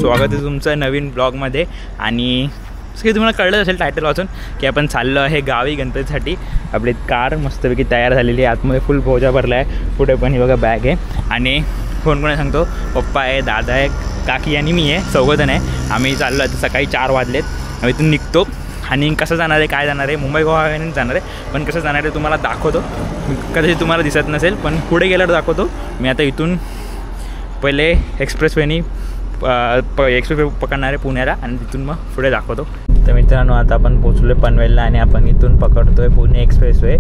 स्वागत आहे तुमचं नवीन ब्लॉगमध्ये। आणि सगळं तुम्हाला कळलं असेल टायटल वाचून की आपण चाललो आहे गावी गणपतीसाठी। आपली कार मस्तपैकी तयार झालेली आहे, आतमध्ये फुल बोजा भरला आहे, पुढे पण ही बघा बॅग आहे। आणि कोण कोण सांगतो, पप्पा आहे, दादा आहे, काकी आणि मी आहे, चौघजण आहे। आम्ही चाललो आहे, सकाळी 4 वाजलेत, आम्ही इथून निघतो। आणि कसं जाणार आहे, काय जाणार आहे, मुंबई गोवा हायवेने जाणार आहे, पण कसं जाणार आहे तुम्हाला दाखवतो। कदाचित तुम्हाला दिसत नसेल, पण पुढे गेल्यावर दाखवतो। मी आता इथून पहिले एक्सप्रेसवेनी पकडणार आहे पुण्याला, आणि तिथून मग पुढे दाखवतो। तर मित्रांनो, आता आपण पोचलो आहे पनवेलला, आणि आपण इथून पकडतो आहे पुणे एक्सप्रेसवे।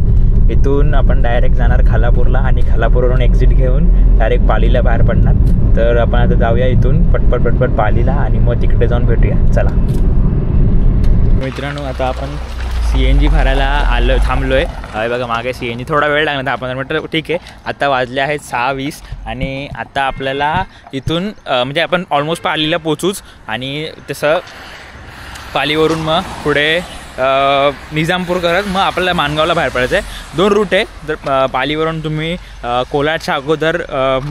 इथून आपण डायरेक्ट जाणार खालापूरला, आणि खालापूरवरून एक्झिट घेऊन डायरेक्ट पालीला बाहेर पडणार। तर आपण आता जाऊया इथून पटपट पालीला, आणि मग तिकडे जाऊन भेटूया। चला मित्रांनो, आता आपण CNG भरायला थांबलो आहे। बघा मागे CNG, थोडा वेळ लागला, 10-15 मिनटं, ठीक आहे। आता वाजले आहेत 6:20, आणि आता आपल्याला इथून म्हणजे आपण ऑलमोस्ट पालीला पोचूच, आणि तसं पालीवरून मग पुढे निजामपूर करत मग आपल्याला माणगावला बाहेर पडायचं आहे। 2 रूट आहे, जर पालीवरून तुम्ही कोलाडच्या अगोदर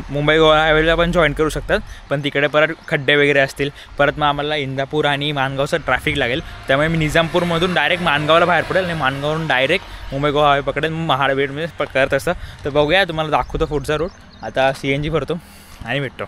मुंबई गोवा हायवेला पण जॉईन करू शकतात, पण तिकडे परत खड्डे वगैरे असतील, परत मग आम्हाला इंदापूर आणि माणगावचं ट्रॅफिक लागेल। त्यामुळे मी निजामपूरमधून डायरेक्ट माणगावला बाहेर पडेल, आणि माणगावरून डायरेक्ट मुंबई गोवा हायवे पकडेल, महाडवेडमध्ये करत असतं। तर बघूया, तुम्हाला दाखवतो पुढचा रूट। आता CNG भरतो आणि भेटतो।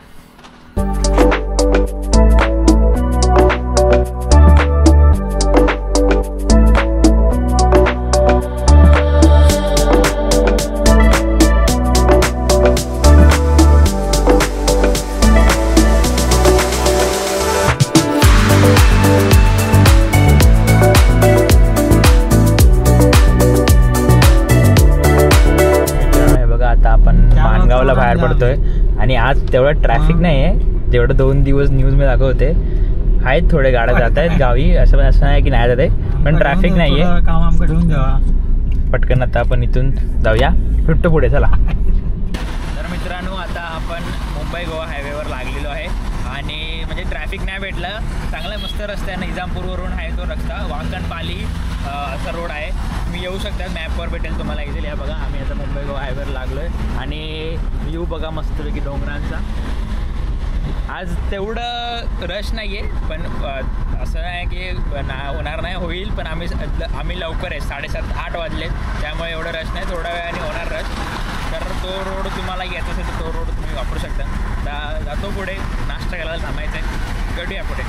माणगावला बाहेर पडतोय, आणि आज तेवढं ट्रॅफिक नाही आहे जेवढं 2 दिवस न्यूजमध्ये दाखवत होते। आहेत थोडे गाड्या जात आहेत गावी, असं नाही की नाही जात आहे, पण ट्रॅफिक नाही आहे। पटकन आता आपण इथून जाऊया, भेटतो पुढे, चला। तर मित्रांनो, आता आपण मुंबई गोवा हायवेवर लागलेलो आहे, आणि म्हणजे ट्रॅफिक नाही भेटलं, चांगला मस्त रस्ता आहे। निजामपूरवरून आहे तो रस्ता, वाकण पाली असा रोड आहे, तुम्ही येऊ शकता, मॅपवर भेटेल तुम्हाला इझिली। बघा, आम्ही आता मुंबई गोवा हायवेवर लागलो आहे, आणि व्ह्यू बघा मस्तपैकी डोंगरांचा। आज तेवढं रश नाही आहे, पण असं आहे की होणार नाही, होईल, पण आम्ही लवकर आहे, 7:30-8 वाजले, त्यामुळे एवढं रश नाही, थोड्या वेळाने होणार रश। तर तो रोड तुम्हाला यायचा असेल तर तो रोड तुम्ही वापरू शकता। जातो पुढे, नाश्ता करायला थांबायचं आहे, भेटूया पुढे।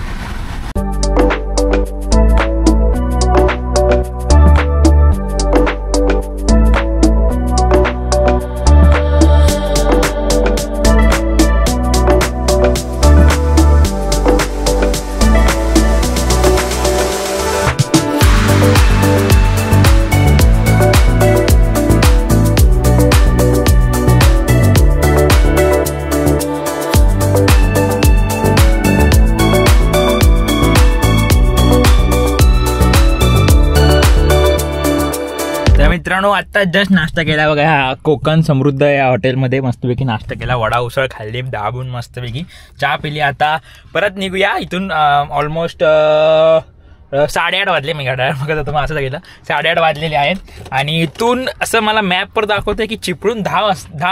मित्रांनो, आत्ता जस्ट नाश्ता केला बघा, ह्या कोकण समृद्ध या हॉटेलमध्ये मस्तपैकी नाश्ता केला, वडा उसळ खाल्ली, दाबून मस्तपैकी चहा पिली। आता परत निघूया इथून। ऑलमोस्ट 8:30 वाजले, मी घड्याळ बघत होतो, मग असं गेलं 8:30 वाजलेले आहेत, आणि इथून असं मला मॅपवर दाखवतंय की चिपळूण 10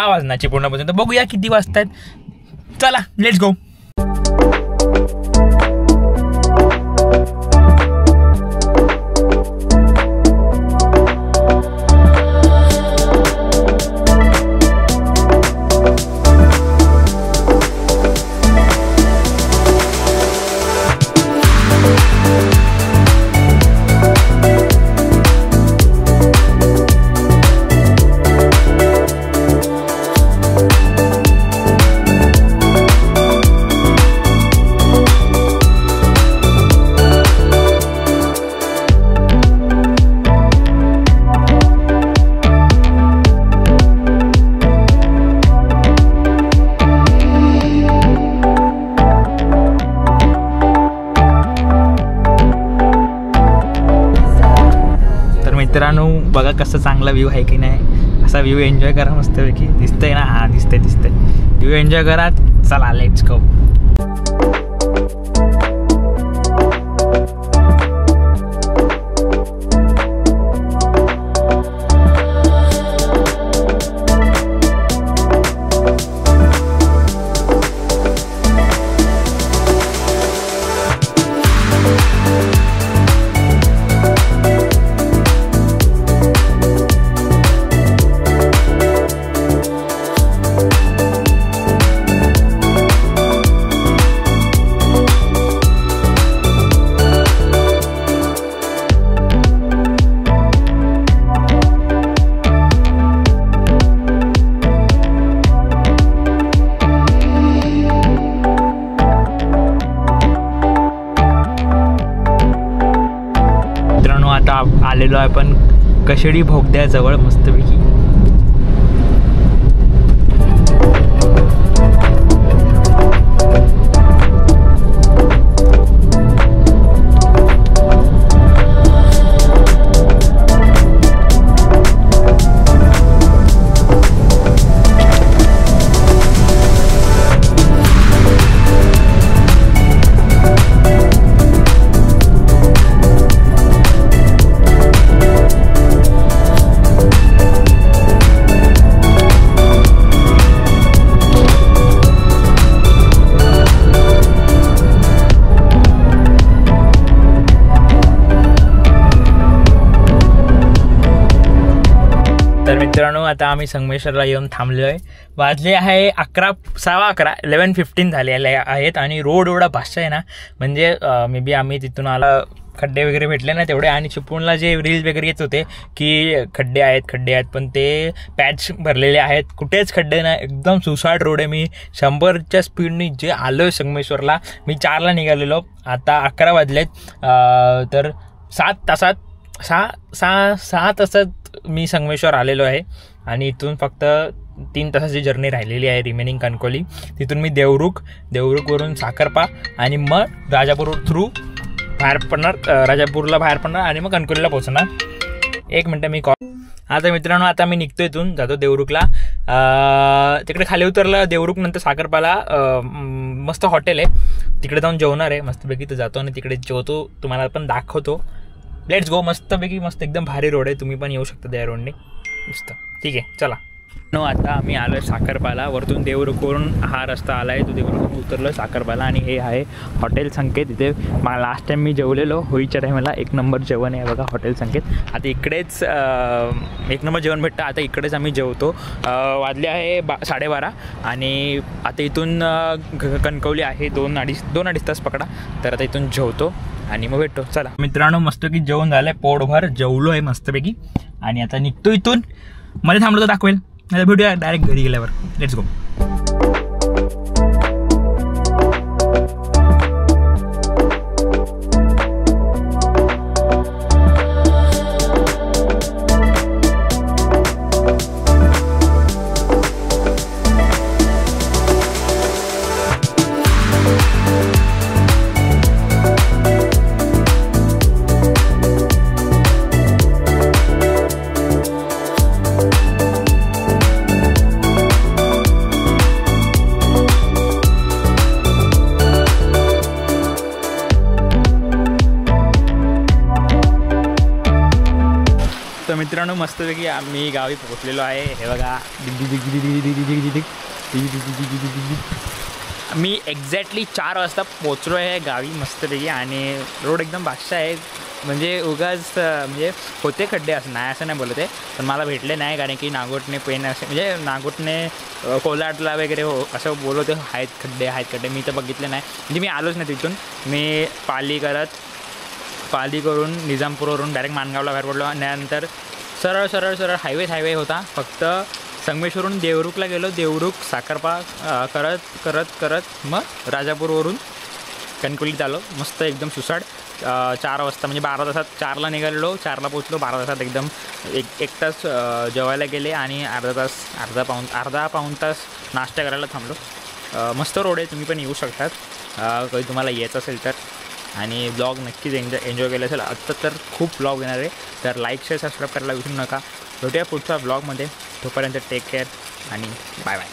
वाजणार चिपळूणपासून। तर बघूया किती वाजतायत, चला लेट्स गो। मित्रांनो बघा कसं चांगला व्ह्यू आहे की नाही, असा व्ह्यू एन्जॉय करा मस्तपैकी. दिसतंय ना? हां दिसतंय. व्ह्यू एन्जॉय करा. चला लेट्स गो. आलेलो आहे पण कशेडी भोगद्याजवळ मस्तपैकी. तर मित्रांनो आता आम्ही संगमेश्वरला येऊन थांबलो आहे. वाजले आहे 11:15 11:15 झालेले आहेत आणि रोड एवढा भाषा आहे ना, म्हणजे मे बी आम्ही तिथून आला खड्डे वगैरे भेटले ना तेवढे. आणि चिपळूणला जे रील्स वगैरे येत होते की खड्डे आहेत पण ते पॅच भरलेले आहेत, कुठेच खड्डे नाही, एकदम सुसाट रोड आहे. मी 100च्या स्पीडनी जे आलो आहे संगमेश्वरला. मी 4ला निघालेलो, आता 11 वाजलेत. तर 7 तासात मी संगमेश्वर आलेलो आहे. आणि इथून फक्त 3 तासाची जर्नी राहिलेली आहे रिमेनिंग कणकवली. तिथून मी देवरुखवरून साखरपा आणि मग राजापूर थ्रू बाहेर पडणार, राजापूरला बाहेर पडणार आणि मग कणकवलीला पोहोचणार. 1 मिनटं मी कॉल. आता मित्रांनो आता मी निघतो इथून, जातो देवरुखला. तिकडे खाली उतरलं देवरुख नंतर साखरपाला मस्त हॉटेल आहे, तिकडे जाऊन जेवणार आहे मस्तपैकी. तर जातो आणि तिकडे जेवतो, तुम्हाला पण दाखवतो. Let's go. मस्तपैकी मस्त एकदम भारी रोड आहे, तुम्ही पण येऊ शकता त्या रोडने मस्त. ठीक आहे चला. आता आम्ही आलो आहे साखरपाला. वरतून देवरुखवरून हा रस्ता आला आहे, तो देवरुख उतरलो साखरपाला. आणि हे आहे हॉटेल संकेत. इथे लास्ट टाईम मी जेवलेलो होळीच्या टायमाला, 1 नंबर जेवण आहे बघा हॉटेल संकेत. आता इकडेच 1 नंबर जेवण भेटतं. आता इकडेच आम्ही जेवतो. वाजले आहे 12:30 आणि आता इथून कणकवली आहे 2-2.5 तास पकडा. तर आता इथून जेवतो आणि मग भेटतो. चला मित्रांनो मस्तपैकी जेवण झालं आहे, पोटभर जेवलो आहे मस्तपैकी. आणि आता निघतो इथून. मध्ये थांबलो तर दाखवेल, नाही भेटूया डायरेक्ट घरी गेल्यावर. Let's go. मित्रांनो मस्तपैकी आम्ही गावी पोहोचलेलो आहे. हे बघा मी एक्झॅक्टली 4 वाजता पोचलो आहे गावी मस्तपैकी. आणि रोड एकदम बादशाह आहे, म्हणजे उगाच म्हणजे होते खड्डे असं नाही, असं नाही बोलत आहे, पण मला भेटले नाही. कारण की नागोटने पेन असे म्हणजे नागोटने कोलाटला वगैरे असं बोलवते आहेत खड्डे. मी तर बघितले नाही, म्हणजे मी आलोच नाही तिथून. मी पाली करून निजामपूरवरून डायरेक्ट माणगावला बाहेर पडलो. आणि त्यानंतर सरळ हायवे होता. फक्त संगमेश्वरवरून देवरुखला गेलो, देवरुख साखरपा करत मग राजापूरवरून कणकवलीत आलो. मस्त एकदम सुसाट. 4 वाजता म्हणजे 12 तासात 4ला निघालेलो, 4ला पोचलो. 12 तासात एकदम एक तास जेवायला गेले आणि अर्धा पाऊण तास नाश्ता करायला थांबलो. मस्त रोड आहे, तुम्ही पण येऊ शकतात कधी तुम्हाला यायचं असेल तर. आणि ब्लॉग नक्कीच एन्जॉय केलं असेल. आत्ता तर खूप ब्लॉग येणार आहे, तर लाईक शेअर सबस्क्राईब करायला विसरू नका. भेटूया पुढच्या ब्लॉगमध्ये. तोपर्यंत टेक केअर आणि बाय बाय.